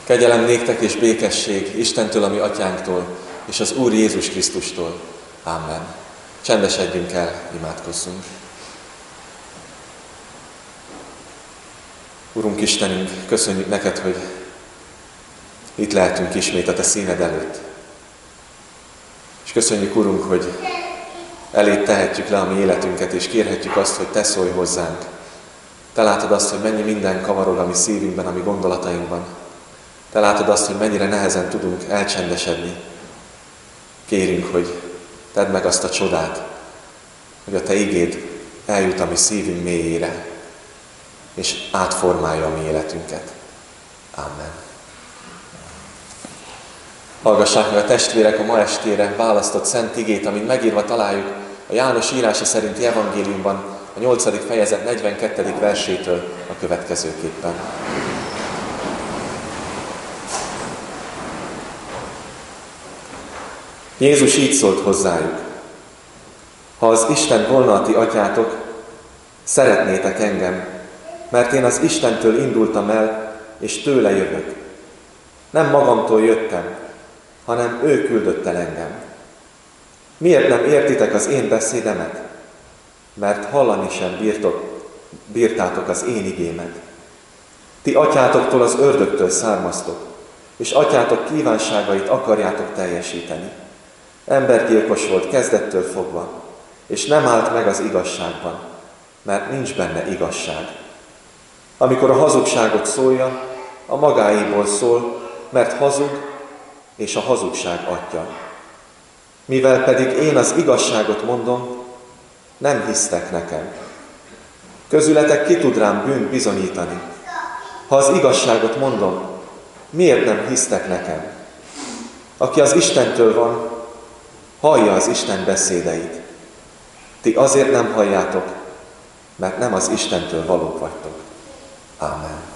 Kegyelem néktek és békesség Istentől, a mi atyánktól, és az Úr Jézus Krisztustól. Amen. Csendesedjünk el, imádkozzunk. Urunk Istenünk, köszönjük neked, hogy itt lehetünk ismét a te színed előtt. És köszönjük, Urunk, hogy eléd tehetjük le a mi életünket, és kérhetjük azt, hogy te szólj hozzánk. Te látod azt, hogy mennyi minden kavarog a mi szívünkben, a mi gondolatainkban. Te látod azt, hogy mennyire nehezen tudunk elcsendesedni. Kérünk, hogy tedd meg azt a csodát, hogy a te igéd eljut a mi szívünk mélyére, és átformálja a mi életünket. Amen. Hallgassák meg a testvérek a ma estére választott szent igét, amit megírva találjuk a János írása szerinti evangéliumban, a 8. fejezet 42. versétől a következőképpen. Jézus így szólt hozzájuk: ha az Isten volna a ti atyátok, szeretnétek engem, mert én az Istentől indultam el, és tőle jövök. Nem magamtól jöttem, hanem ő küldött el engem. Miért nem értitek az én beszédemet? Mert hallani sem bírtátok az én igémet. Ti atyátoktól, az ördögtől származtok, és atyátok kívánságait akarjátok teljesíteni. Embergyilkos volt kezdettől fogva, és nem állt meg az igazságban, mert nincs benne igazság. Amikor a hazugságot szólja, a magáéból szól, mert hazug, és a hazugság atya. Mivel pedig én az igazságot mondom, nem hisztek nekem. Közületek ki tud rám bűnt bizonyítani? Ha az igazságot mondom, miért nem hisztek nekem? Aki az Istentől van, hallja az Isten beszédeit. Ti azért nem halljátok, mert nem az Istentől valók vagytok. Ámen.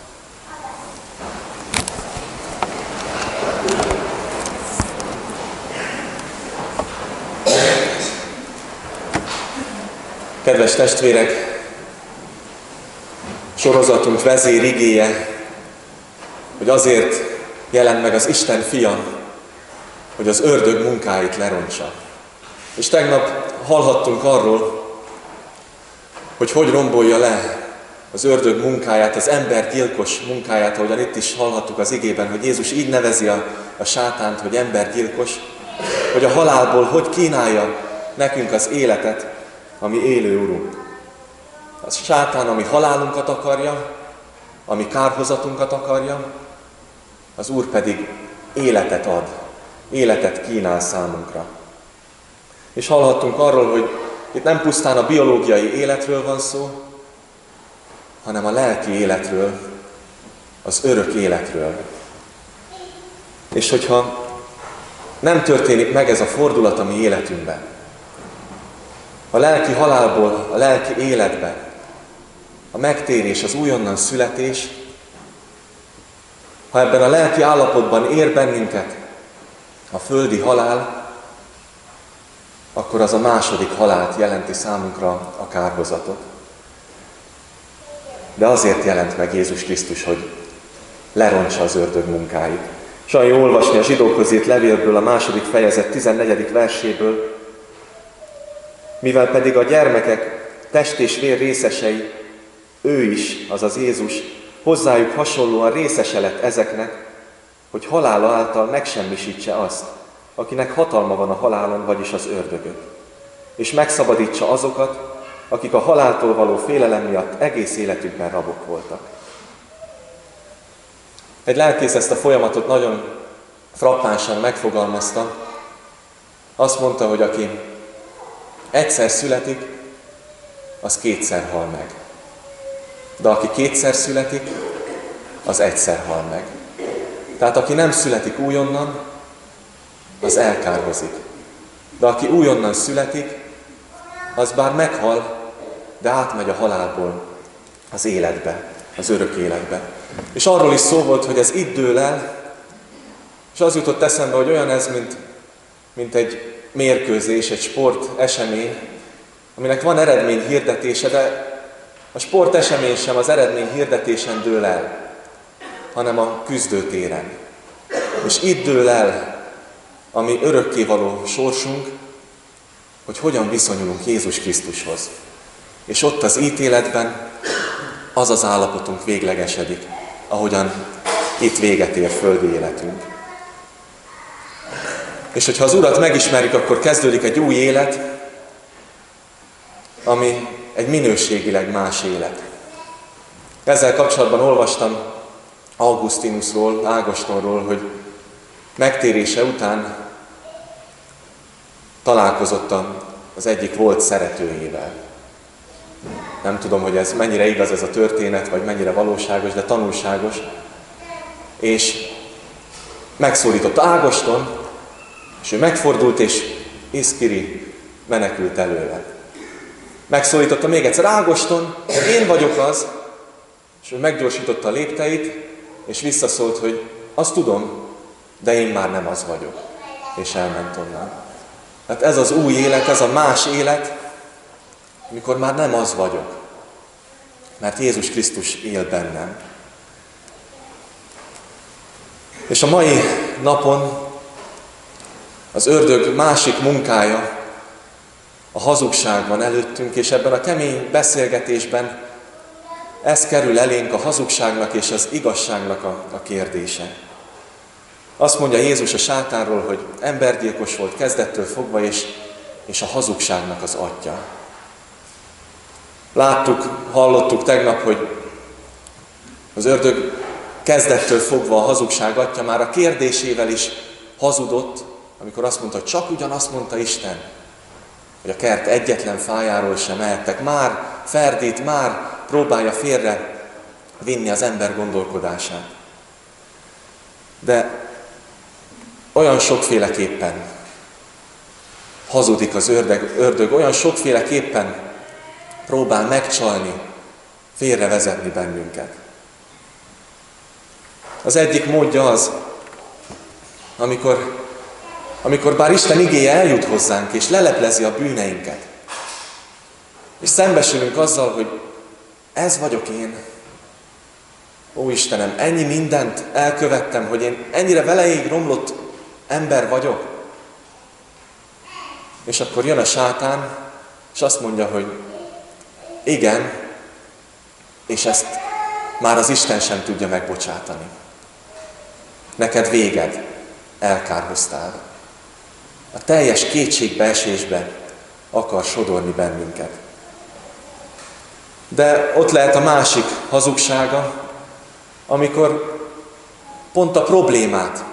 Kedves testvérek, sorozatunk vezérigéje, hogy azért jelent meg az Isten fia, hogy az ördög munkáit lerontsa. És tegnap hallhattunk arról, hogy rombolja le az ördög munkáját, az embergyilkos munkáját, ahogyan itt is hallhattuk az igében, hogy Jézus így nevezi a sátánt, hogy embergyilkos, hogy a halálból hogy kínálja nekünk az életet, ami élő Urunk. A sátán, ami halálunkat akarja, ami kárhozatunkat akarja, az Úr pedig életet ad, életet kínál számunkra. És hallhattunk arról, hogy itt nem pusztán a biológiai életről van szó, hanem a lelki életről, az örök életről. És hogyha nem történik meg ez a fordulat a mi életünkben, a lelki halálból a lelki életbe, a megtérés, az újonnan születés, ha ebben a lelki állapotban ér bennünket a földi halál, akkor az a második halált jelenti számunkra a kárhozatot. De azért jelent meg Jézus Krisztus, hogy lerontsa az ördög munkáit. És olyan jó olvasni a zsidókhoz írt levélből, a 2. fejezet 14. verséből, mivel pedig a gyermekek test és vér részesei, ő is, azaz Jézus, hozzájuk hasonlóan részese lett ezeknek, hogy halála által megsemmisítse azt, akinek hatalma van a halálon, vagyis az ördögöt, és megszabadítsa azokat, akik a haláltól való félelem miatt egész életükben rabok voltak. Egy lelkész ezt a folyamatot nagyon frappánsan megfogalmazta. Azt mondta, hogy aki egyszer születik, az kétszer hal meg. De aki kétszer születik, az egyszer hal meg. Tehát aki nem születik újonnan, az elkárhozik. De aki újonnan születik, az bár meghal, de átmegy a halálból az életbe, az örök életbe. És arról is szó volt, hogy ez itt dől el, és az jutott eszembe, hogy olyan ez, mint egy mérkőzés, egy sportesemény, aminek van eredmény hirdetése, de a sportesemény sem az eredmény hirdetésen dől el, hanem a küzdőtéren. És itt dől el a mi örökkévaló sorsunk, hogy hogyan viszonyulunk Jézus Krisztushoz. És ott az ítéletben az az állapotunk véglegesedik, ahogyan itt véget ér földi életünk. És hogyha az Urat megismerjük, akkor kezdődik egy új élet, ami egy minőségileg más élet. Ezzel kapcsolatban olvastam Augustinusról, Ágostonról, hogy megtérése után találkozott az egyik volt szeretőjével. Nem tudom, hogy ez mennyire igaz ez a történet, vagy mennyire valóságos, de tanulságos. És megszólította Ágoston, és ő megfordult, és Iszkiri menekült előle. Megszólította még egyszer: Ágoston, én vagyok az, és ő meggyorsította a lépteit, és visszaszólt, hogy azt tudom, de én már nem az vagyok. És elment onnan. Tehát ez az új élet, ez a más élet, amikor már nem az vagyok, mert Jézus Krisztus él bennem. És a mai napon az ördög másik munkája, a hazugság van előttünk, és ebben a kemény beszélgetésben ez kerül elénk, a hazugságnak és az igazságnak a kérdése. Azt mondja Jézus a sátánról, hogy embergyilkos volt kezdettől fogva, és a hazugságnak az atya. Láttuk, hallottuk tegnap, hogy az ördög kezdettől fogva a hazugság atya már a kérdésével is hazudott, amikor azt mondta, hogy csak ugyanazt mondta Isten, hogy a kert egyetlen fájáról sem ehettek. Már ferdít, már próbálja félre vinni az ember gondolkodását. De olyan sokféleképpen hazudik az ördög, olyan sokféleképpen próbál megcsalni, félrevezetni bennünket. Az egyik módja az, amikor bár Isten igéje eljut hozzánk, és leleplezi a bűneinket, és szembesülünk azzal, hogy ez vagyok én. Ó Istenem, ennyi mindent elkövettem, hogy én ennyire veleig romlott ember vagyok. És akkor jön a sátán, és azt mondja, hogy igen, és ezt már az Isten sem tudja megbocsátani. Neked véged, elkárhoztál. A teljes kétségbeesésbe akar sodorni bennünket. De ott lehet a másik hazugsága, amikor pont a problémát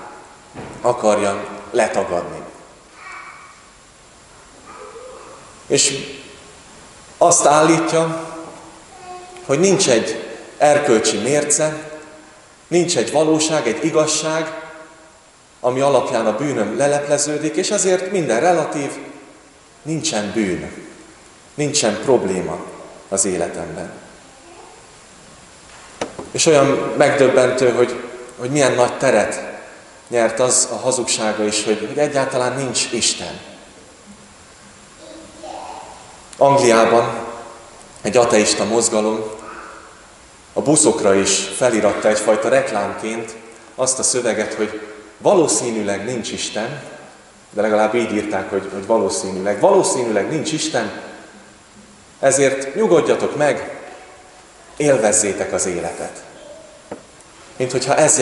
akarja letagadni. És azt állítja, hogy nincs egy erkölcsi mérce, nincs egy valóság, egy igazság, ami alapján a bűnöm lelepleződik, és ezért minden relatív, nincsen bűn, nincsen probléma az életemben. És olyan megdöbbentő, hogy milyen nagy teret nyert az a hazugsága is, hogy egyáltalán nincs Isten. Angliában egy ateista mozgalom a buszokra is feliratta egyfajta reklámként azt a szöveget, hogy valószínűleg nincs Isten, de legalább így írták, hogy valószínűleg nincs Isten, ezért nyugodjatok meg, élvezzétek az életet. Mint hogyha ez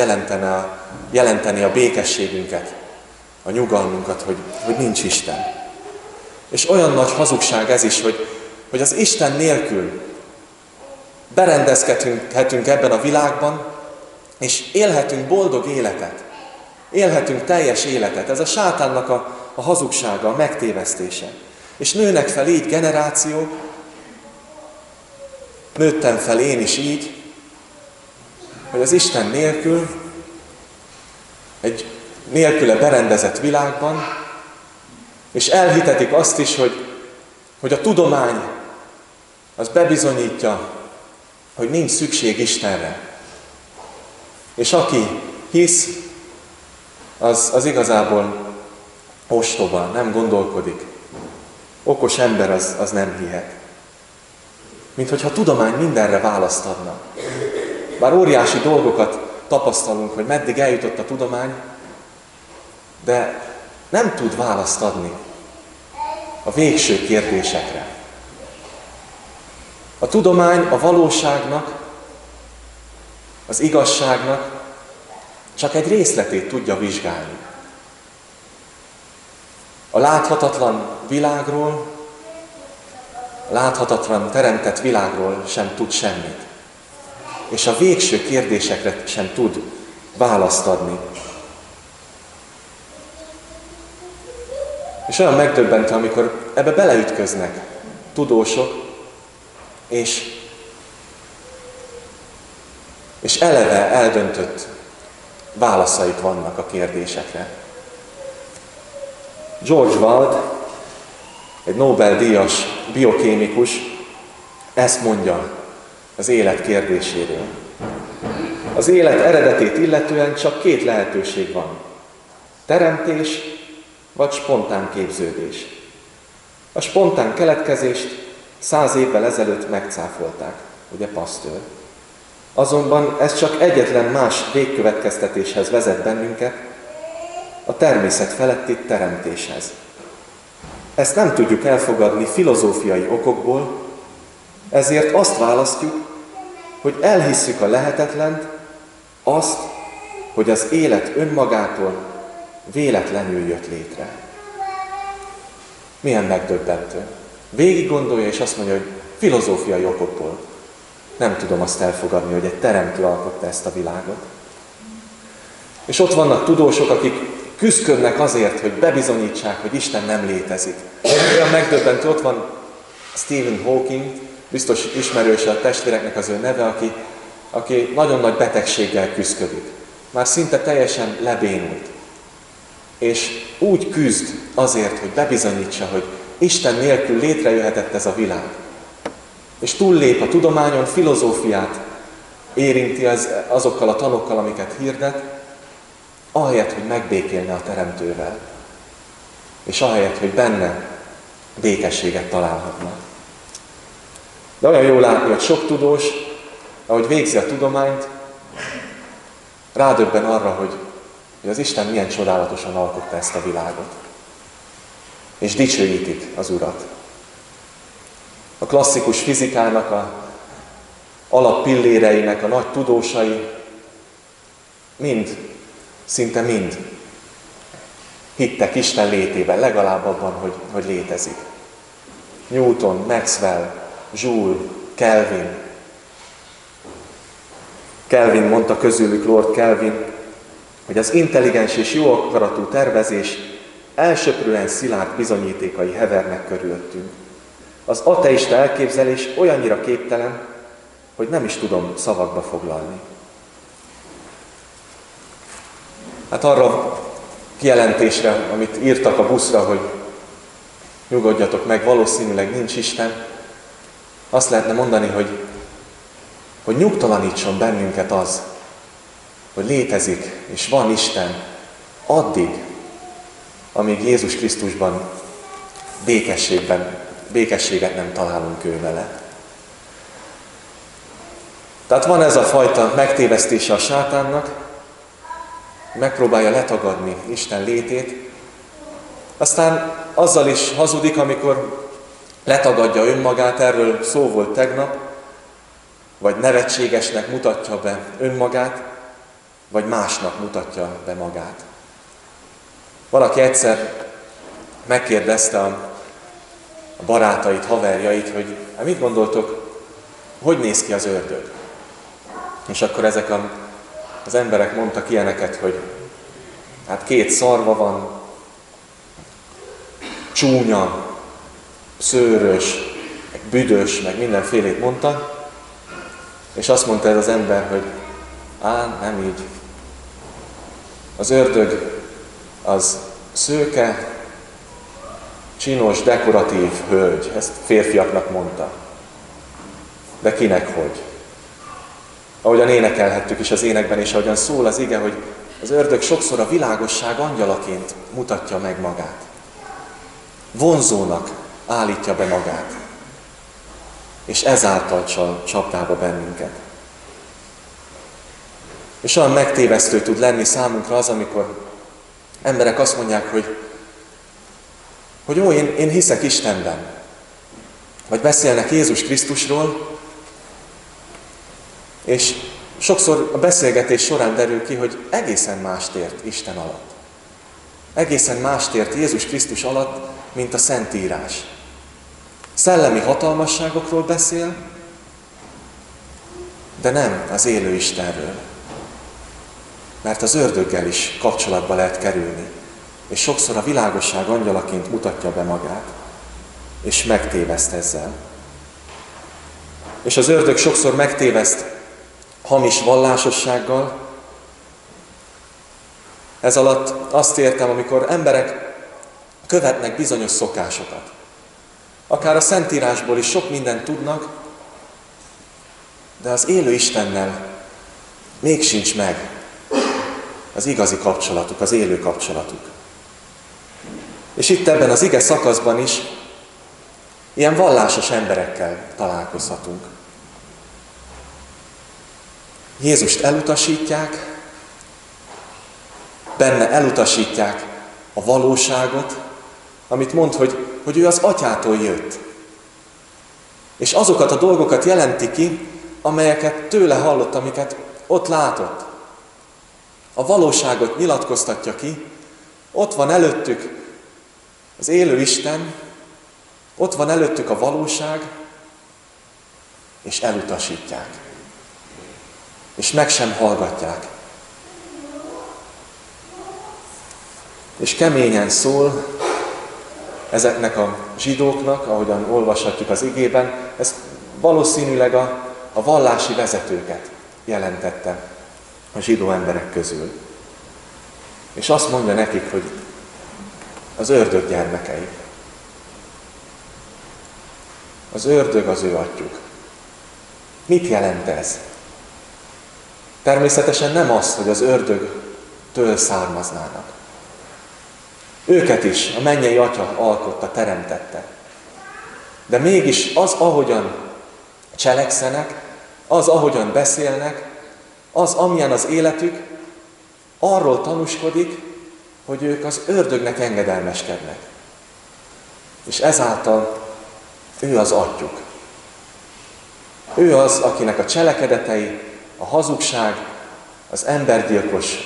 jelenteni a békességünket, a nyugalmunkat, hogy nincs Isten. És olyan nagy hazugság ez is, hogy az Isten nélkül berendezkedhetünk ebben a világban, és élhetünk boldog életet, élhetünk teljes életet. Ez a sátánnak a hazugsága, a megtévesztése. És nőnek fel így generációk, nőttem fel én is így, hogy az Isten nélkül, egy nélküle berendezett világban, és elhitetik azt is, hogy a tudomány az bebizonyítja, hogy nincs szükség Istenre. És aki hisz, az igazából ostoba, nem gondolkodik. Okos ember az nem hihet. Mint hogyha a tudomány mindenre választ adna. Bár óriási dolgokat tapasztalunk, hogy meddig eljutott a tudomány, de nem tud választ adni a végső kérdésekre. A tudomány a valóságnak, az igazságnak csak egy részletét tudja vizsgálni. A láthatatlan világról, a láthatatlan teremtett világról sem tud semmit. És a végső kérdésekre sem tud választ adni. És olyan megdöbbentő, amikor ebbe beleütköznek tudósok, és eleve eldöntött válaszaik vannak a kérdésekre. George Wald, egy Nobel-díjas biokémikus, ezt mondja az élet kérdéséről. Az élet eredetét illetően csak két lehetőség van. Teremtés vagy spontán képződés. A spontán keletkezést 100 évvel ezelőtt megcáfolták, ugye Pasteur. Azonban ez csak egyetlen más végkövetkeztetéshez vezet bennünket, a természet feletti teremtéshez. Ezt nem tudjuk elfogadni filozófiai okokból, ezért azt választjuk, hogy elhisszük a lehetetlent, azt, hogy az élet önmagától véletlenül jött létre. Milyen megdöbbentő. Végig gondolja, és azt mondja, hogy filozófiai okokból nem tudom azt elfogadni, hogy egy teremtő alkotta ezt a világot. És ott vannak tudósok, akik küzdködnek azért, hogy bebizonyítsák, hogy Isten nem létezik. Olyan megdöbbentő, ott van Stephen Hawking, biztos ismerőse a testvéreknek az ő neve, aki nagyon nagy betegséggel küzdködik. Már szinte teljesen lebénult. És úgy küzd azért, hogy bebizonyítsa, hogy Isten nélkül létrejöhetett ez a világ. És túllép a tudományon, filozófiát érinti azokkal a tanokkal, amiket hirdet, ahelyett, hogy megbékélne a Teremtővel. És ahelyett, hogy benne békességet találhatna. De olyan jól látni, hogy sok tudós, ahogy végzi a tudományt, rádöbben arra, hogy az Isten milyen csodálatosan alkotta ezt a világot. És dicsőítik az Urat. A klasszikus fizikának, a alappilléreinek a nagy tudósai szinte mind hittek Isten létében, legalább abban, hogy létezik. Newton, Maxwell, Joule, Kelvin. Kelvin mondta közülük, Lord Kelvin, hogy az intelligens és jó akaratú tervezés elsöprően szilárd bizonyítékai hevernek körülöttünk. Az ateista elképzelés olyannyira képtelen, hogy nem is tudom szavakba foglalni. Hát arra kijelentésre, amit írtak a buszra, hogy nyugodjatok meg, valószínűleg nincs Isten, azt lehetne mondani, hogy nyugtalanítson bennünket az, hogy létezik és van Isten addig, amíg Jézus Krisztusban békességet nem találunk ő vele. Tehát van ez a fajta megtévesztése a sátánnak, megpróbálja letagadni Isten létét, aztán azzal is hazudik, amikor letagadja önmagát, erről szó volt tegnap, vagy nevetségesnek mutatja be önmagát, vagy másnak mutatja be magát. Valaki egyszer megkérdezte a barátait, haverjait, hogy mit gondoltok, hogy néz ki az ördög? És akkor ezek az emberek mondtak ilyeneket, hogy hát 2 szarva van, csúnya, szőrös, meg büdös, meg mindenfélét mondta, és azt mondta ez az ember, hogy nem így. Az ördög az szőke, csinos, dekoratív hölgy. Ezt férfiaknak mondta. De kinek hogy? Ahogyan énekelhettük is az énekben, és ahogyan szól az ige, hogy az ördög sokszor a világosság angyalaként mutatja meg magát. Vonzónak állítja be magát. És ezáltal csapdába bennünket. És olyan megtévesztő tud lenni számunkra az, amikor emberek azt mondják, hogy jó, én hiszek Istenben. Vagy beszélnek Jézus Krisztusról, és sokszor a beszélgetés során derül ki, hogy egészen mást ért Isten alatt. Egészen mást ért Jézus Krisztus alatt, mint a Szentírás. Szellemi hatalmasságokról beszél, de nem az élő Istenről. Mert az ördöggel is kapcsolatba lehet kerülni, és sokszor a világosság angyalaként mutatja be magát, és megtéveszt ezzel. És az ördög sokszor megtéveszt hamis vallásossággal. Ez alatt azt értem, amikor emberek követnek bizonyos szokásokat. Akár a Szentírásból is sok mindent tudnak, de az élő Istennel még sincs meg az igazi kapcsolatuk, az élő kapcsolatuk. És itt ebben az ige szakaszban is ilyen vallásos emberekkel találkozhatunk. Jézust elutasítják, benne elutasítják a valóságot, amit mond, hogy ő az Atyától jött. És azokat a dolgokat jelenti ki, amelyeket tőle hallott, amiket ott látott. A valóságot nyilatkoztatja ki, ott van előttük az élő Isten, ott van előttük a valóság, és elutasítják. És meg sem hallgatják. És keményen szól ezeknek a zsidóknak, ahogyan olvashatjuk az igében, ez valószínűleg a vallási vezetőket jelentette a zsidó emberek közül. És azt mondja nekik, hogy az ördög gyermekei. Az ördög az ő atyjuk. Mit jelent ez? Természetesen nem az, hogy az ördögtől származnának. Őket is a mennyei Atya alkotta, teremtette. De mégis az, ahogyan cselekszenek, az, ahogyan beszélnek, az, amilyen az életük, arról tanúskodik, hogy ők az ördögnek engedelmeskednek. És ezáltal ő az atyjuk. Ő az, akinek a cselekedetei, a hazugság, az embergyilkos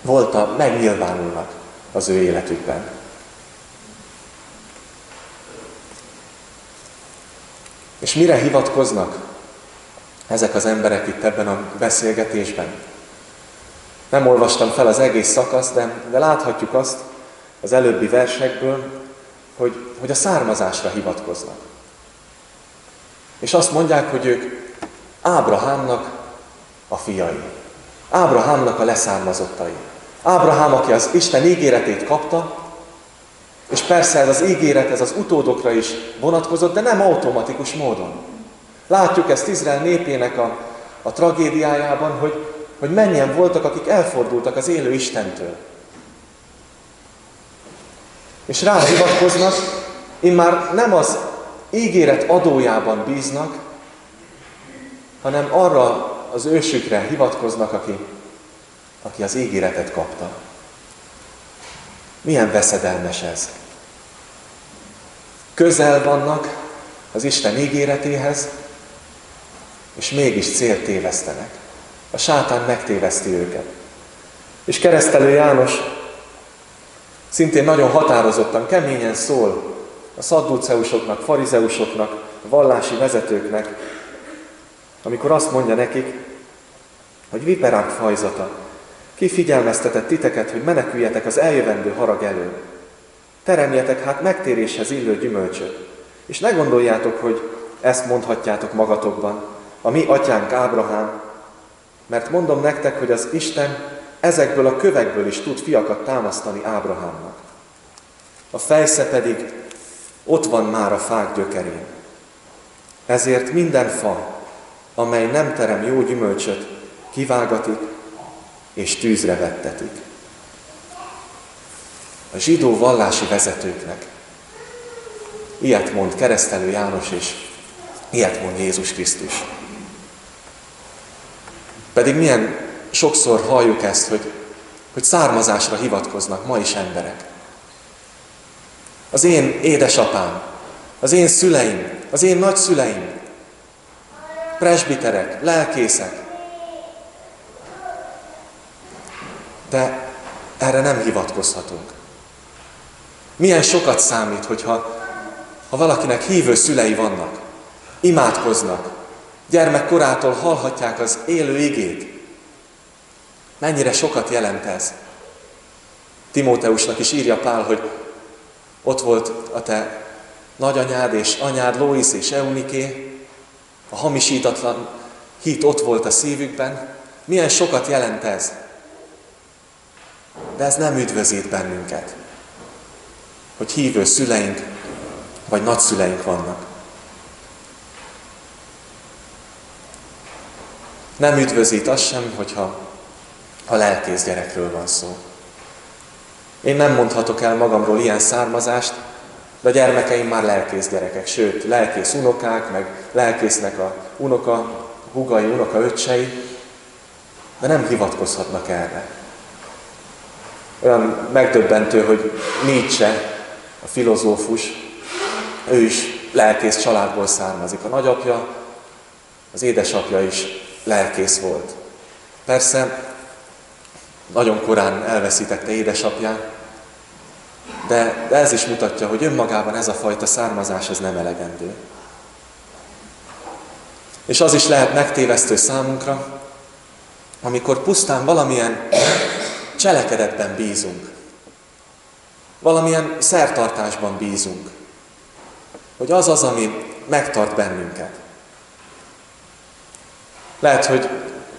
volta, megnyilvánulnak az ő életükben. És mire hivatkoznak ezek az emberek itt ebben a beszélgetésben? Nem olvastam fel az egész szakaszt, de láthatjuk azt az előbbi versekből, hogy a származásra hivatkoznak. És azt mondják, hogy ők Ábrahámnak a fiai. Ábrahámnak a leszármazottai. Ábrahám, aki az Isten ígéretét kapta, és persze ez az ígéret, ez az utódokra is vonatkozott, de nem automatikus módon. Látjuk ezt Izrael népének a tragédiájában, hogy mennyien voltak, akik elfordultak az élő Istentől. És rá hivatkoznak, immár nem az ígéret adójában bíznak, hanem arra az ősükre hivatkoznak, aki az ígéretet kapta. Milyen veszedelmes ez? Közel vannak az Isten ígéretéhez, és mégis célt tévesztenek. A sátán megtéveszti őket. És Keresztelő János szintén nagyon határozottan, keményen szól a szadduceusoknak, farizeusoknak, a vallási vezetőknek, amikor azt mondja nekik, hogy viperák fajzata, ki figyelmeztetett titeket, hogy meneküljetek az eljövendő harag elől. Teremjetek hát megtéréshez illő gyümölcsöt, és ne gondoljátok, hogy ezt mondhatjátok magatokban, a mi atyánk Ábrahám, mert mondom nektek, hogy az Isten ezekből a kövekből is tud fiakat támasztani Ábrahámnak. A fejsze pedig ott van már a fák gyökerén. Ezért minden fa, amely nem terem jó gyümölcsöt, kivágatik és tűzre vettetik. A zsidó vallási vezetőknek ilyet mond Keresztelő János, és ilyet mond Jézus Krisztus. Pedig milyen sokszor halljuk ezt, hogy származásra hivatkoznak ma is emberek. Az én édesapám, az én szüleim, az én nagyszüleim, presbiterek, lelkészek. De erre nem hivatkozhatunk. Milyen sokat számít, hogyha valakinek hívő szülei vannak, imádkoznak, gyermekkorától hallhatják az élő igét. Mennyire sokat jelent ez. Timóteusnak is írja Pál, hogy ott volt a te nagyanyád és anyád, Lois és Euniké, a hamisítatlan hit ott volt a szívükben. Milyen sokat jelent ez. De ez nem üdvözít bennünket, hogy hívő szüleink vagy nagyszüleink vannak. Nem üdvözít az sem, hogyha lelkész gyerekről van szó. Én nem mondhatok el magamról ilyen származást, de a gyermekeim már lelkész gyerekek, sőt, lelkész unokák, meg lelkésznek a unoka, húgai, unoka öccsei, de nem hivatkozhatnak erre. Olyan megdöbbentő, hogy Nietzsche, a filozófus, ő is lelkész családból származik. A nagyapja, az édesapja is lelkész volt. Persze, nagyon korán elveszítette édesapját, de ez is mutatja, hogy önmagában ez a fajta származás ez nem elegendő. És az is lehet megtévesztő számunkra, amikor pusztán valamilyen cselekedetben bízunk, valamilyen szertartásban bízunk, hogy az az, ami megtart bennünket. Lehet, hogy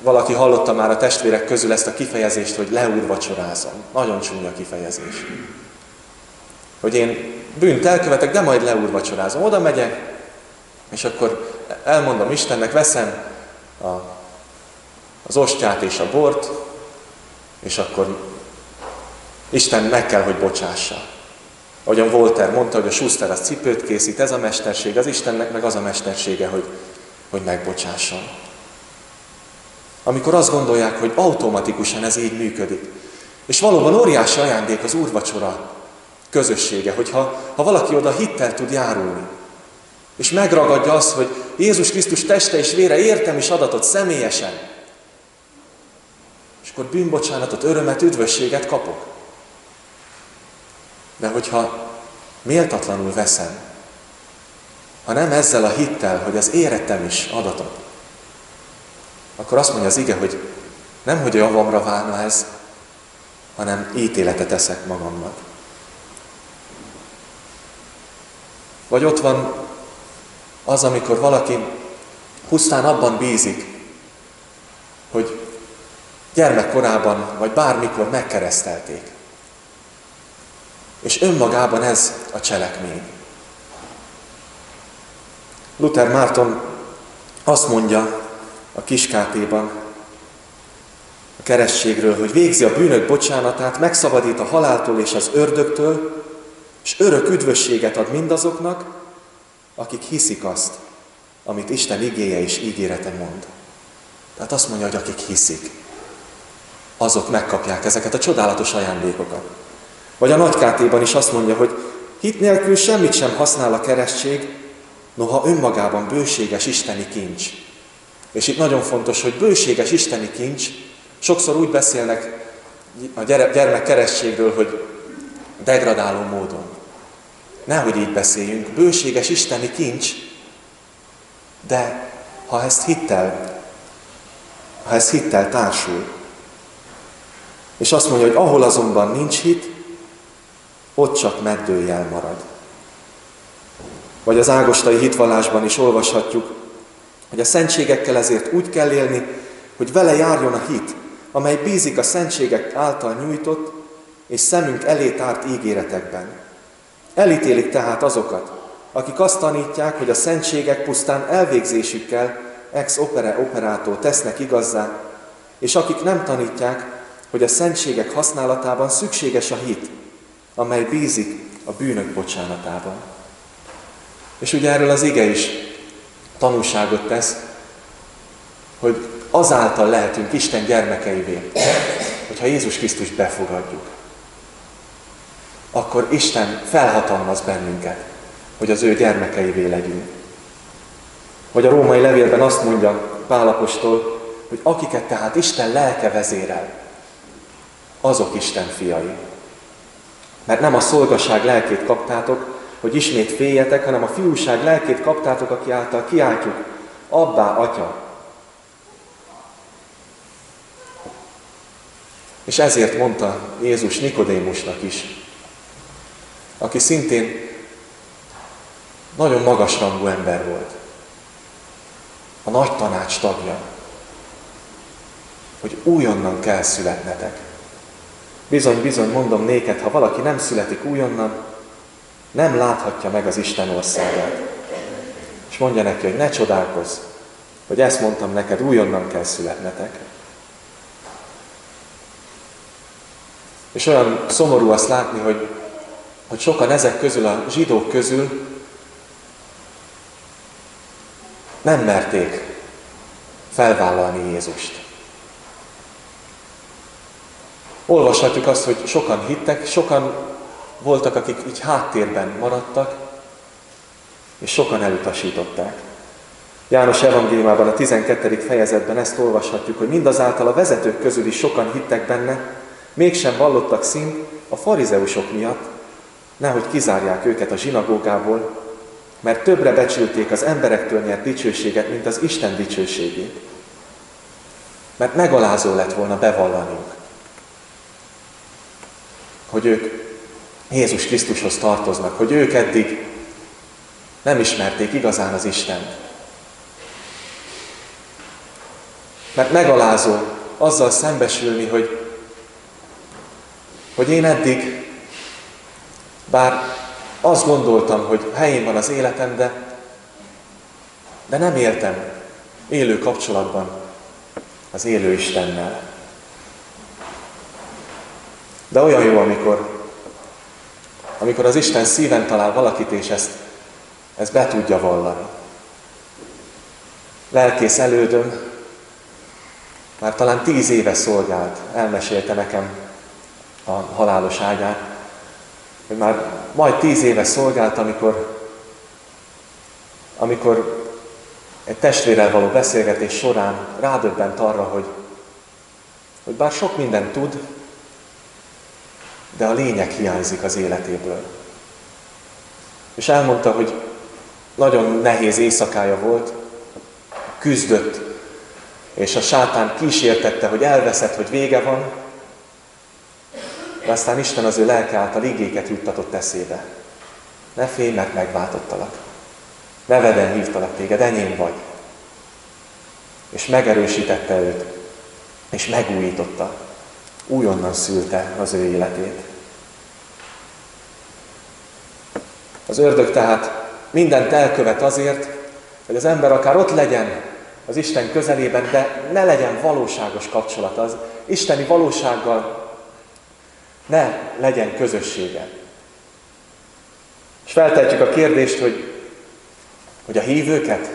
valaki hallotta már a testvérek közül ezt a kifejezést, hogy leúrvacsorázom. Nagyon csúnya kifejezés. Hogy én bűnt elkövetek, de majd leúrvacsorázom. Oda megyek, és akkor elmondom Istennek, veszem az ostját és a bort, és akkor Isten meg kell, hogy bocsássa. Ahogyan Voltaire mondta, hogy a Schuster az cipőt készít, ez a mesterség, az Istennek meg az a mestersége, hogy megbocsásson. Amikor azt gondolják, hogy automatikusan ez így működik. És valóban óriási ajándék az úrvacsora közössége, hogyha valaki oda hittel tud járulni, és megragadja azt, hogy Jézus Krisztus teste és vére értem is adatot személyesen, és akkor bűnbocsánatot, örömet, üdvösséget kapok. De hogyha méltatlanul veszem, ha nem ezzel a hittel, hogy az érettem is adatot, akkor azt mondja az ige, hogy nem, hogy javamra válna ez, hanem ítéletet teszek magamnak. Vagy ott van az, amikor valaki pusztán abban bízik, hogy gyermekkorában, vagy bármikor megkeresztelték. És önmagában ez a cselekmény. Luther Márton azt mondja a Kiskátéban a keresztségről, hogy végzi a bűnök bocsánatát, megszabadít a haláltól és az ördögtől, és örök üdvösséget ad mindazoknak, akik hiszik azt, amit Isten igéje és ígérete mond. Tehát azt mondja, hogy akik hiszik, azok megkapják ezeket a csodálatos ajándékokat. Vagy a Nagykátéban is azt mondja, hogy hit nélkül semmit sem használ a keresztség, noha önmagában bőséges isteni kincs. És itt nagyon fontos, hogy bőséges isteni kincs, sokszor úgy beszélnek a gyermek keresztségről, hogy degradáló módon. Nehogy így beszéljünk, bőséges isteni kincs, de ha ez hittel társul, és azt mondja, hogy ahol azonban nincs hit, ott csak meddőjel marad. Vagy az ágostai hitvallásban is olvashatjuk, hogy a szentségekkel ezért úgy kell élni, hogy vele járjon a hit, amely bízik a szentségek által nyújtott és szemünk elé tárt ígéretekben. Elítélik tehát azokat, akik azt tanítják, hogy a szentségek pusztán elvégzésükkel ex opere operato tesznek igazzá, és akik nem tanítják, hogy a szentségek használatában szükséges a hit, amely bízik a bűnök bocsánatában. És ugye erről az ige is tanúságot tesz, hogy azáltal lehetünk Isten gyermekeivé, hogyha Jézus Krisztust befogadjuk. Akkor Isten felhatalmaz bennünket, hogy az ő gyermekeivé legyünk. Vagy a római levélben azt mondja Pál apostol, hogy akiket tehát Isten lelke vezérel, azok Isten fiai. Mert nem a szolgaság lelkét kaptátok, hogy ismét féljetek, hanem a fiúság lelkét kaptátok, aki által kiáltjuk, Abbá, Atya. És ezért mondta Jézus Nikodémusnak is, aki szintén nagyon magasrangú ember volt, a nagy tanács tagja, hogy újonnan kell születnetek. Bizony, bizony, mondom néked, ha valaki nem születik újonnan, nem láthatja meg az Isten országát. És mondja neki, hogy ne csodálkozz, hogy ezt mondtam neked, újonnan kell születnetek. És olyan szomorú azt látni, hogy sokan ezek közül, a zsidók közül nem merték felvállalni Jézust. Olvashatjuk azt, hogy sokan hittek, sokan voltak, akik így háttérben maradtak, és sokan elutasították. János evangéliumában a 12. fejezetben ezt olvashatjuk, hogy mindazáltal a vezetők közül is sokan hittek benne, mégsem vallottak színt a farizeusok miatt, nehogy kizárják őket a zsinagógából, mert többre becsülték az emberektől nyert dicsőséget, mint az Isten dicsőségét. Mert megalázó lett volna bevallaniuk, hogy ők Jézus Krisztushoz tartoznak, hogy ők eddig nem ismerték igazán az Istent. Mert megalázó azzal szembesülni, hogy én eddig, bár azt gondoltam, hogy helyén van az életem, de nem éltem élő kapcsolatban az élő Istennel. De olyan jó, amikor az Isten szíven talál valakit, és ezt be tudja vallani. Lelkész elődöm már talán 10 éve szolgált, elmesélte nekem a halálos ágyán, hogy már majd 10 éve szolgált, amikor egy testvérrel való beszélgetés során rádöbbent arra, hogy bár sok mindent tud, de a lényeg hiányzik az életéből. És elmondta, hogy nagyon nehéz éjszakája volt, küzdött, és a sátán kísértette, hogy elveszett, hogy vége van, de aztán Isten az ő lelke által igéket juttatott eszébe. Ne félj, mert megváltottalak. Neveden hívtalak téged, enyém vagy. És megerősítette őt, és megújította. Újonnan szülte az ő életét. Az ördög tehát mindent elkövet azért, hogy az ember akár ott legyen az Isten közelében, de ne legyen valóságos kapcsolat, az isteni valósággal ne legyen közössége. És feltehetjük a kérdést, hogy a hívőket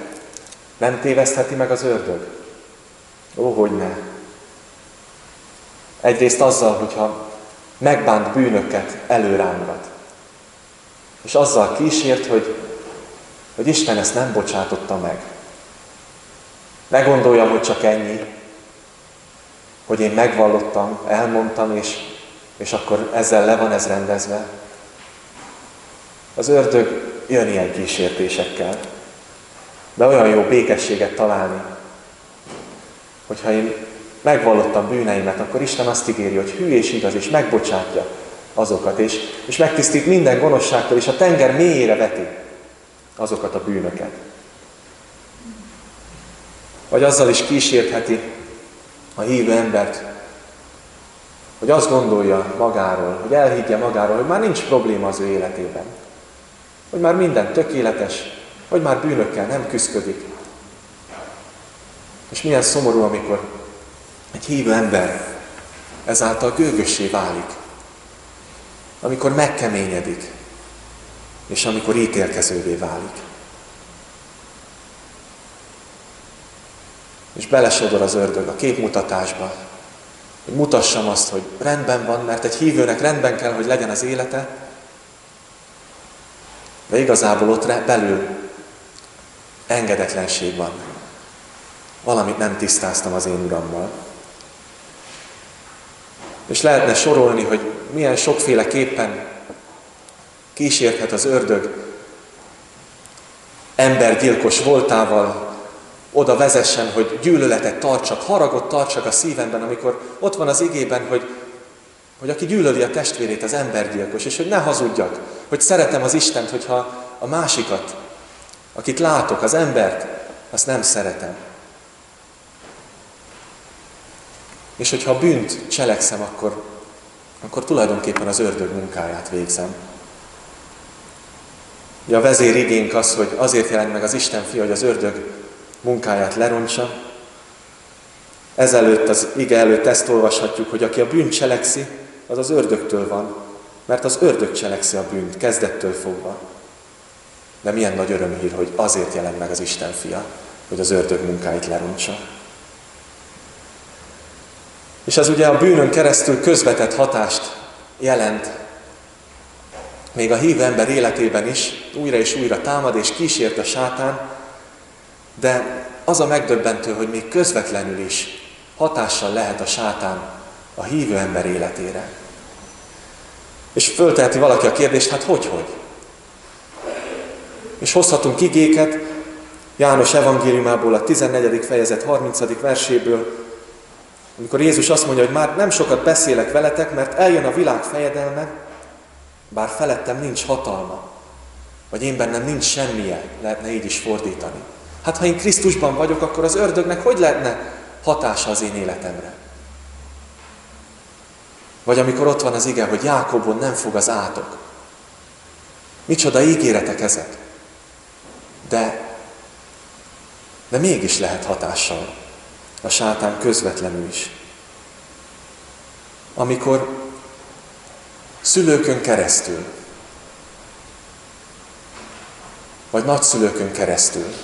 nem tévesztheti meg az ördög? Ó, hogy ne! Egyrészt azzal, hogyha megbánt bűnöket előrángat. És azzal kísért, hogy Isten ezt nem bocsátotta meg. Ne gondoljam, hogy csak ennyi, hogy én megvallottam, elmondtam, és akkor ezzel le van ez rendezve. Az ördög jön ilyen kísértésekkel. De olyan jó békességet találni, hogyha én megvallottam bűneimet, akkor Isten azt ígéri, hogy hű és igaz, és megbocsátja azokat, és megtisztít minden gonoszságtól, és a tenger mélyére veti azokat a bűnöket. Vagy azzal is kísértheti a hívő embert, hogy azt gondolja magáról, hogy elhiggye magáról, hogy már nincs probléma az ő életében. Hogy már minden tökéletes, hogy már bűnökkel nem küszködik. És milyen szomorú, amikor egy hívő ember ezáltal gőgössé válik. Amikor megkeményedik, és amikor ítélkezővé válik. És belesodor az ördög a képmutatásba, hogy mutassam azt, hogy rendben van, mert egy hívőnek rendben kell, hogy legyen az élete, de igazából ott belül engedetlenség van. Valamit nem tisztáztam az én Urammal. És lehetne sorolni, hogy milyen sokféleképpen kísérthet az ördög embergyilkos voltával, oda vezessen, hogy gyűlöletet tartsak, haragot tartsak a szívemben, amikor ott van az igében, hogy aki gyűlöli a testvérét, az embergyilkos, és hogy ne hazudjak, hogy szeretem az Istent, hogyha a másikat, akit látok, az embert, azt nem szeretem. És hogyha a bűnt cselekszem, akkor tulajdonképpen az ördög munkáját végzem. Ugye a vezérigénk az, hogy azért jelent meg az Isten fia, hogy az ördög munkáját lerontsa. Ezelőtt, az ige előtt ezt olvashatjuk, hogy aki a bűnt cselekszi, az az ördögtől van, mert az ördög cselekszi a bűnt, kezdettől fogva. De milyen nagy örömhír, hogy azért jelent meg az Isten fia, hogy az ördög munkáit lerontsa. És ez ugye a bűnön keresztül közvetett hatást jelent, még a hívő ember életében is, újra és újra támad és kísért a sátán, de az a megdöbbentő, hogy még közvetlenül is hatással lehet a sátán a hívő ember életére. És fölteheti valaki a kérdést, hát hogy? És hozhatunk igéket János evangéliumából, a 14. fejezet 30. verséből, amikor Jézus azt mondja, hogy már nem sokat beszélek veletek, mert eljön a világ fejedelme, bár felettem nincs hatalma, vagy én bennem nincs semmije, lehetne így is fordítani. Hát ha én Krisztusban vagyok, akkor az ördögnek hogy lehetne hatása az én életemre? Vagy amikor ott van az ige, hogy Jákobon nem fog az átok. Micsoda ígéretek ezek. De mégis lehet hatással a sátán közvetlenül is. Amikor szülőkön keresztül, vagy nagyszülőkön keresztül,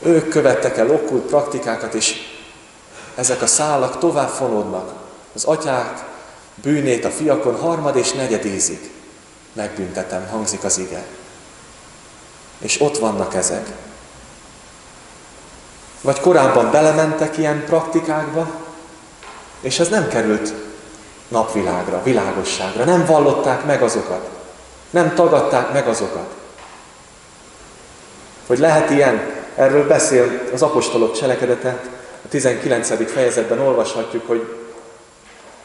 ők követtek el okkult praktikákat, és ezek a szálak tovább fonódnak. Az atyák bűnét a fiakon harmad és negyed ízig megbüntetem, hangzik az ige. És ott vannak ezek. Vagy korábban belementek ilyen praktikákba, és ez nem került napvilágra, világosságra. Nem vallották meg azokat. Nem tagadták meg azokat. Hogy lehet ilyen, erről beszél az apostolok cselekedete, a 19. fejezetben olvashatjuk,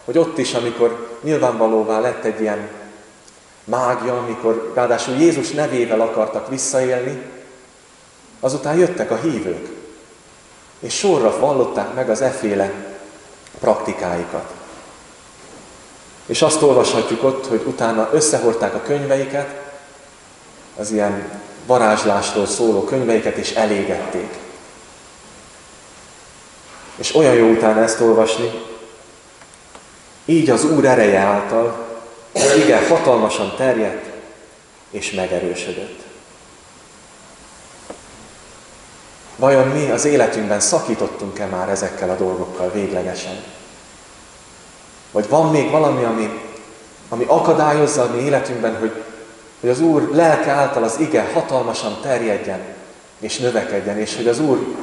hogy ott is, amikor nyilvánvalóvá lett egy ilyen mágia, amikor ráadásul Jézus nevével akartak visszaélni, azután jöttek a hívők, és sorra vallották meg az efféle praktikáikat. És azt olvashatjuk ott, hogy utána összehordták a könyveiket, az ilyen varázslásról szóló könyveiket, és elégették. És olyan jó utána ezt olvasni, így az Úr ereje által az ige hatalmasan terjedt és megerősödött. Vajon mi az életünkben szakítottunk-e már ezekkel a dolgokkal véglegesen? Vagy van még valami, ami akadályozza a mi életünkben, hogy az Úr lelke által az ige hatalmasan terjedjen és növekedjen, és hogy az Úr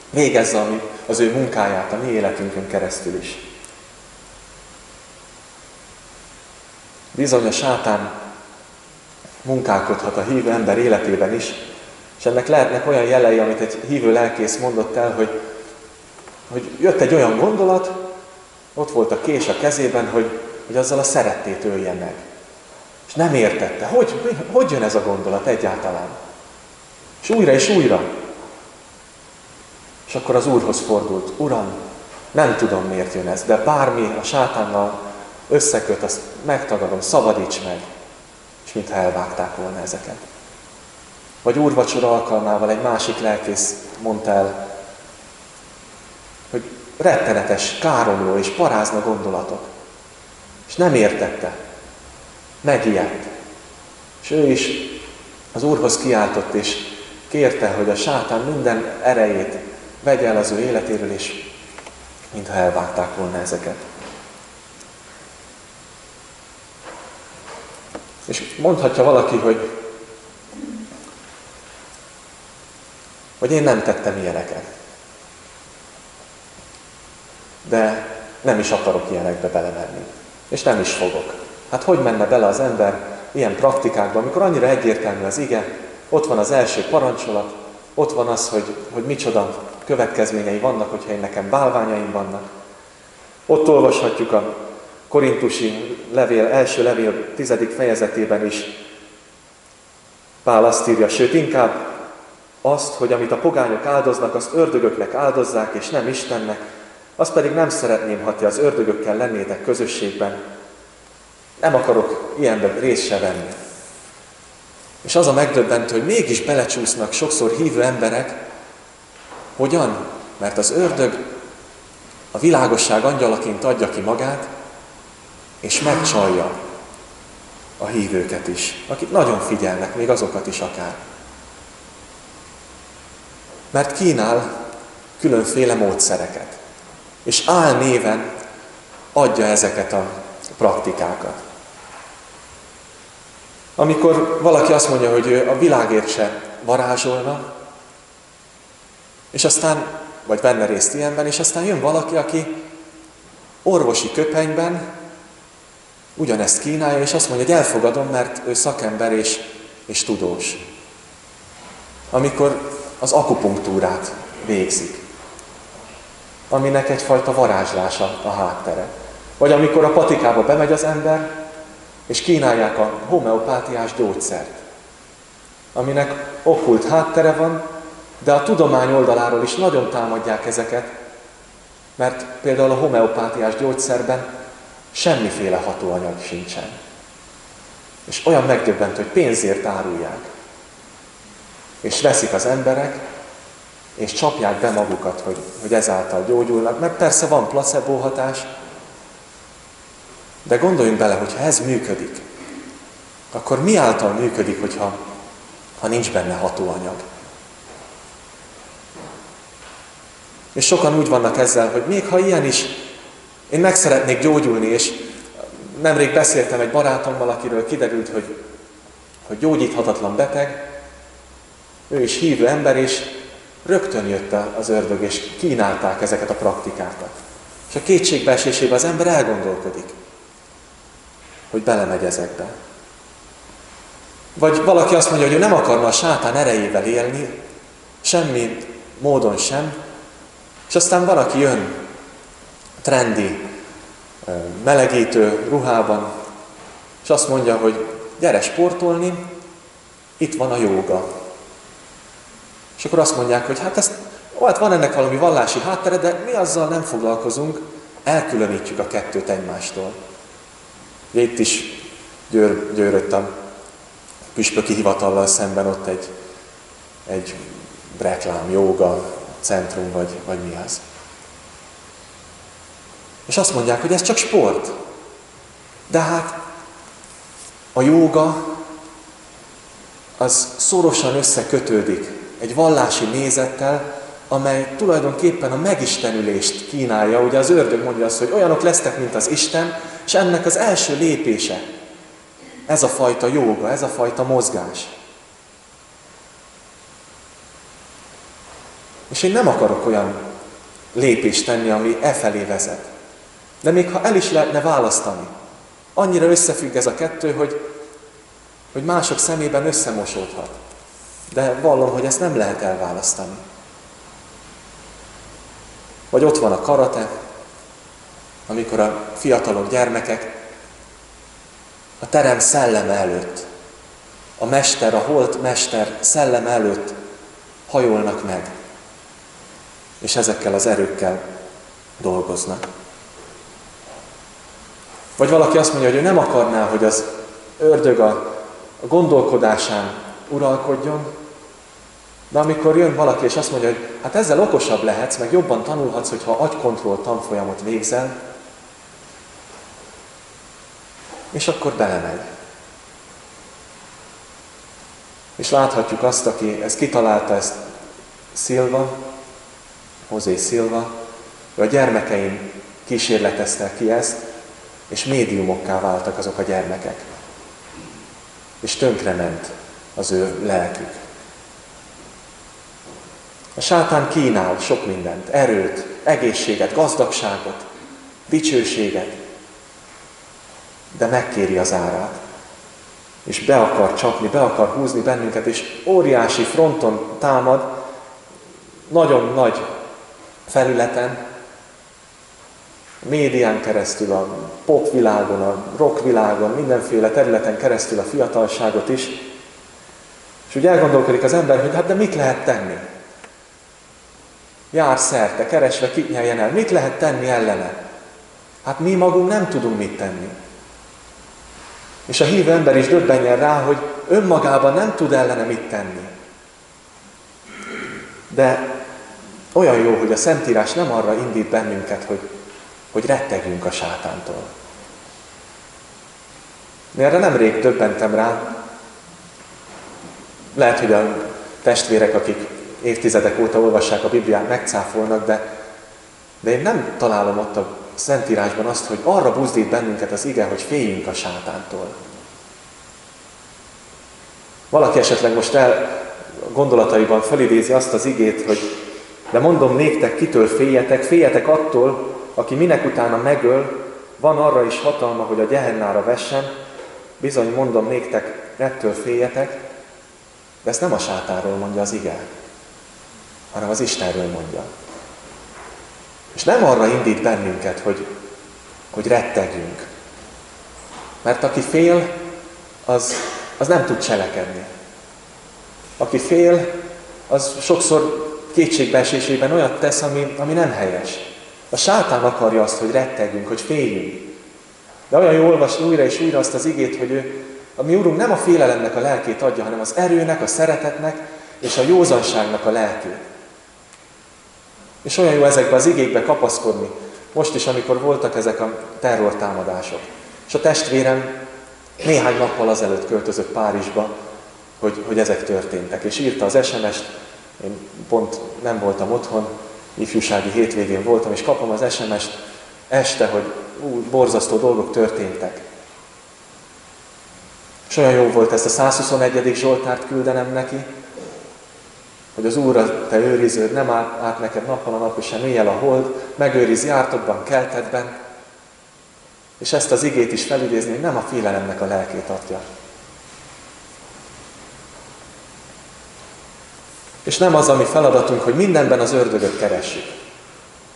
végezze az ő munkáját a mi életünkön keresztül is. Bizony a sátán munkálkodhat a hívő ember életében is, és ennek lehetnek olyan jelei, amit egy hívő lelkész mondott el, hogy jött egy olyan gondolat, ott volt a kés a kezében, hogy azzal a szerettét ölje meg. És nem értette, hogy jön ez a gondolat egyáltalán. És újra. És akkor az Úrhoz fordult, Uram, nem tudom miért jön ez, de bármi a sátánnal összeköt, azt megtagadom, szabadíts meg. És mintha elvágták volna ezeket. Vagy úrvacsora alkalmával egy másik lelkész mondta el, hogy rettenetes, káromló és parázna gondolatok. És nem értette. Megijedt. És ő is az Úrhoz kiáltott, és kérte, hogy a sátán minden erejét vegye el az ő életéről, és mintha elvágták volna ezeket. És mondhatja valaki, hogy én nem tettem ilyeneket. De nem is akarok ilyenekbe belemenni. És nem is fogok. Hát hogy menne bele az ember ilyen praktikákba, amikor annyira egyértelmű az ige, ott van az első parancsolat, ott van az, hogy micsoda következményei vannak, hogyha én nekem bálványaim vannak. Ott olvashatjuk a korintusi első levél 10. fejezetében is. Pál azt írja, sőt inkább azt, hogy amit a pogányok áldoznak, azt ördögöknek áldozzák, és nem Istennek, azt pedig nem szeretném, ha ti az ördögökkel lennétek közösségben. Nem akarok ilyenben részt se venni. És az a megdöbbentő, hogy mégis belecsúsznak sokszor hívő emberek. Hogyan? Mert az ördög a világosság angyalaként adja ki magát, és megcsalja a hívőket is, akik nagyon figyelnek, még azokat is akár. Mert kínál különféle módszereket, és álnéven adja ezeket a praktikákat. Amikor valaki azt mondja, hogy ő a világért se varázsolna, és aztán, vagy venne részt ilyenben, és aztán jön valaki, aki orvosi köpenyben ugyanezt kínálja, és azt mondja, hogy elfogadom, mert ő szakember és tudós. Amikor az akupunktúrát végzik, aminek egyfajta varázslása a háttere. Vagy amikor a patikába bemegy az ember, és kínálják a homeopátiás gyógyszert, aminek okkult háttere van, de a tudomány oldaláról is nagyon támadják ezeket, mert például a homeopátiás gyógyszerben semmiféle hatóanyag sincsen. És olyan megdöbbentő, hogy pénzért árulják. És veszik az emberek, és csapják be magukat, hogy ezáltal gyógyulnak, mert persze van placebo hatás, de gondoljunk bele, hogyha ez működik, akkor mi által működik, hogyha nincs benne hatóanyag? És sokan úgy vannak ezzel, hogy még ha ilyen is, én meg szeretnék gyógyulni, és nemrég beszéltem egy barátommal, akiről kiderült, hogy gyógyíthatatlan beteg, ő is hívő ember, és rögtön jött az ördög, és kínálták ezeket a praktikákat. És a kétségbeesésében az ember elgondolkodik, hogy belemegy ezekbe. Vagy valaki azt mondja, hogy ő nem akarna a sátán erejével élni, semmi módon sem, és aztán van, aki jön trendi, melegítő ruhában, és azt mondja, hogy gyere sportolni, itt van a jóga. És akkor azt mondják, hogy hát van ennek valami vallási háttere, de mi azzal nem foglalkozunk, elkülönítjük a kettőt egymástól. Itt is győrött a püspöki hivatallal szemben ott egy reklám, jóga centrum, vagy mi az. És azt mondják, hogy ez csak sport. De hát a jóga az szorosan összekötődik egy vallási nézettel, amely tulajdonképpen a megistenülést kínálja. Ugye az ördög mondja azt, hogy olyanok lesztek, mint az Isten, és ennek az első lépése ez a fajta jóga, ez a fajta mozgás. És én nem akarok olyan lépést tenni, ami felé vezet. De még ha el is lehetne választani, annyira összefügg ez a kettő, hogy mások szemében összemosódhat. De vallom, hogy ezt nem lehet elválasztani. Vagy ott van a karate, amikor a fiatalok, gyermekek a terem szelleme előtt, a mester, a holt mester szelleme előtt hajolnak meg, és ezekkel az erőkkel dolgoznak. Vagy valaki azt mondja, hogy ő nem akarná, hogy az ördög a gondolkodásán uralkodjon, de amikor jön valaki és azt mondja, hogy hát ezzel okosabb lehetsz, meg jobban tanulhatsz, hogyha agykontroll tanfolyamot végzel, és akkor belemegy. És láthatjuk azt, aki ezt kitalálta, ezt Szilva, José Silva, ő a gyermekeim kísérleteztek ki ezt, és médiumokká váltak azok a gyermekek. És tönkrement az ő lelkük. A sátán kínál sok mindent, erőt, egészséget, gazdagságot, dicsőséget, de megkéri az árát. És be akar csapni, be akar húzni bennünket, és óriási fronton támad, nagyon nagy felületen, médián keresztül, a pop világon, a rock világon, mindenféle területen keresztül a fiatalságot is. És úgy elgondolkodik az ember, hogy hát de mit lehet tenni? Jár szerte, keresve kit nyeljen el. Mit lehet tenni ellene? Hát mi magunk nem tudunk mit tenni. És a hívő ember is döbbenjen rá, hogy önmagában nem tud ellene mit tenni. De olyan jó, hogy a Szentírás nem arra indít bennünket, hogy rettegjünk a sátántól. Erre nemrég döbbentem rá. Lehet, hogy a testvérek, akik évtizedek óta olvassák a Bibliát, megcáfolnak, de én nem találom ott a Szentírásban azt, hogy arra buzdít bennünket az ige, hogy féljünk a sátántól. Valaki esetleg most gondolataiban felidézi azt az igét, hogy de mondom néktek, kitől féljetek, féljetek attól, aki minek utána megöl, van arra is hatalma, hogy a Gehennára vessen, bizony mondom néktek, ettől féljetek, de ezt nem a sátánról mondja az ige, hanem az Istenről mondja. És nem arra indít bennünket, hogy rettegjünk. Mert aki fél, az nem tud cselekedni. Aki fél, az sokszor kétségbeesésében olyat tesz, ami nem helyes. A sátán akarja azt, hogy rettegjünk, hogy féljünk. De olyan jó olvasni újra és újra azt az igét, hogy a mi Úrunk nem a félelemnek a lelkét adja, hanem az erőnek, a szeretetnek és a józanságnak a lelkét. És olyan jó ezekbe az igékbe kapaszkodni. Most is, amikor voltak ezek a terrortámadások. És a testvérem néhány nappal azelőtt költözött Párizsba, hogy ezek történtek. És írta az SMS-t, én pont nem voltam otthon, ifjúsági hétvégén voltam, és kapom az SMS-t este, hogy borzasztó dolgok történtek. És olyan jó volt ezt a 121. Zsoltárt küldenem neki, hogy az Úr a te őriződ, nem árt neked nappal a nap, és sem éjjel a hold, megőriz jártodban, keltedben, és ezt az igét is felidézni, hogy nem a félelemnek a lelkét adja. És nem az a mi feladatunk, hogy mindenben az ördögöt keressük.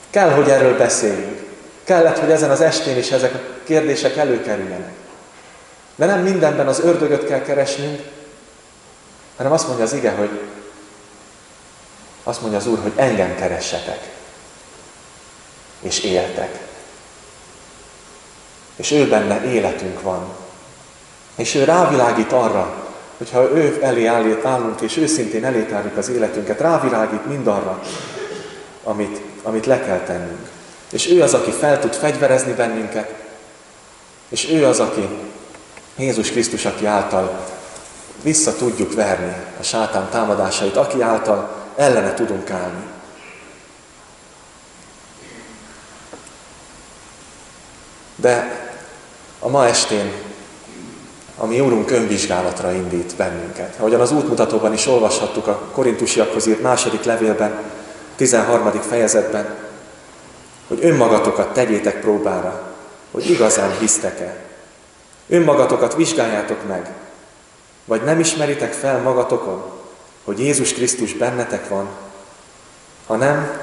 Kell, hogy erről beszéljünk. Kellett, hogy ezen az estén is ezek a kérdések előkerüljenek. De nem mindenben az ördögöt kell keresnünk, hanem azt mondja az ige, azt mondja az Úr, hogy engem keressetek. És éltek. És ő benne életünk van. És ő rávilágít arra, hogyha ő elé állunk, és őszintén elétárjuk az életünket, rávilágít mindarra, amit le kell tennünk. És ő az, aki fel tud fegyverezni bennünket, és ő az, aki Jézus Krisztus, aki által vissza tudjuk verni a sátán támadásait, aki által ellene tudunk állni. De a ma estén a mi Úrunk önvizsgálatra indít bennünket. Ahogyan az útmutatóban is olvashattuk a Korintusiakhoz írt 2. levélben, 13. fejezetben, hogy önmagatokat tegyétek próbára, hogy igazán hisztek-e. Önmagatokat vizsgáljátok meg, vagy nem ismeritek fel magatokon, hogy Jézus Krisztus bennetek van, ha nem,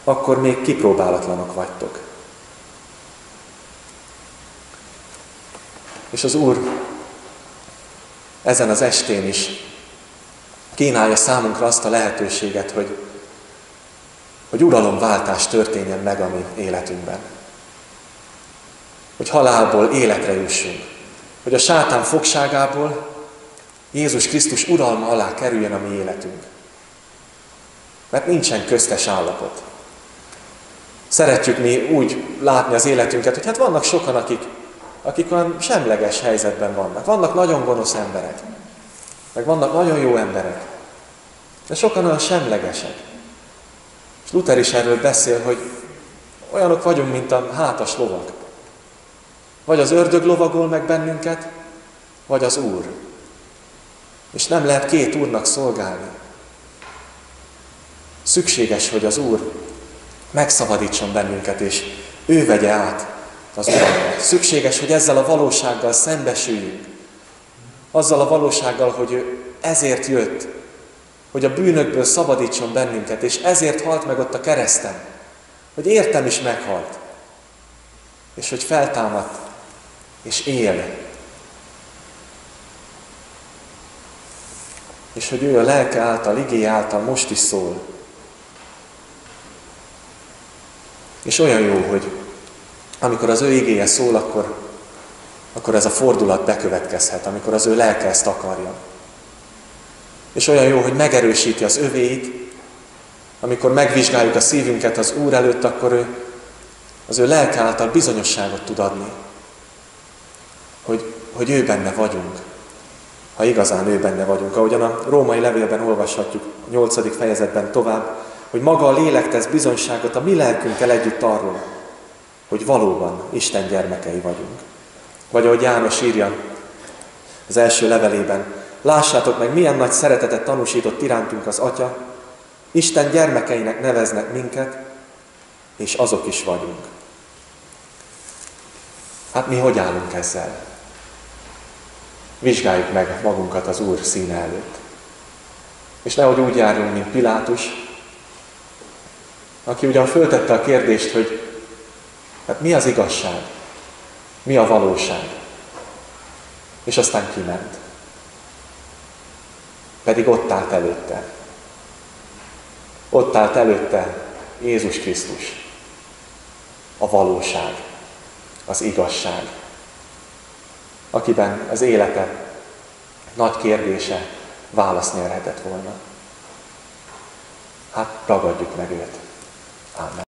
akkor még kipróbálatlanok vagytok. És az Úr ezen az estén is kínálja számunkra azt a lehetőséget, hogy uralomváltás történjen meg a mi életünkben. Hogy halálból életre jussunk. Hogy a sátán fogságából Jézus Krisztus uralma alá kerüljön a mi életünk. Mert nincsen köztes állapot. Szeretjük mi úgy látni az életünket, hogy hát vannak sokan, akik olyan semleges helyzetben vannak. Vannak nagyon gonosz emberek, meg vannak nagyon jó emberek. De sokan olyan semlegesek. És Luther is erről beszél, hogy olyanok vagyunk, mint a hátas lovak. Vagy az ördög lovagol meg bennünket, vagy az Úr. És nem lehet két úrnak szolgálni. Szükséges, hogy az Úr megszabadítson bennünket, és ő vegye át az uralmat. Szükséges, hogy ezzel a valósággal szembesüljünk. Azzal a valósággal, hogy ő ezért jött, hogy a bűnökből szabadítson bennünket, és ezért halt meg ott a kereszten, hogy értem is meghalt, és hogy feltámadt, és él. És hogy ő a lelke által, igéje által most is szól. És olyan jó, hogy amikor az ő igéje szól, akkor ez a fordulat bekövetkezhet, amikor az ő lelke ezt akarja. És olyan jó, hogy megerősíti az övéit, amikor megvizsgáljuk a szívünket az Úr előtt, akkor az ő lelke által bizonyosságot tud adni, hogy ő benne vagyunk, ha igazán ő benne vagyunk. Ahogyan a római levélben olvashatjuk, a 8. fejezetben tovább, hogy maga a lélek tesz bizonyságot a mi lelkünkkel együtt arról, hogy valóban Isten gyermekei vagyunk. Vagy ahogy János írja az első levelében, lássátok meg, milyen nagy szeretetet tanúsított irántunk az Atya, Isten gyermekeinek neveznek minket, és azok is vagyunk. Hát mi hogy állunk ezzel? Vizsgáljuk meg magunkat az Úr színe előtt. És nehogy úgy járjunk, mint Pilátus, aki ugyan föltette a kérdést, hogy hát mi az igazság, mi a valóság, és aztán kiment. Pedig ott állt előtte. Ott állt előtte Jézus Krisztus, a valóság, az igazság, akiben az élete nagy kérdése választ nyerhetett volna. Hát ragadjuk meg őt. Amen.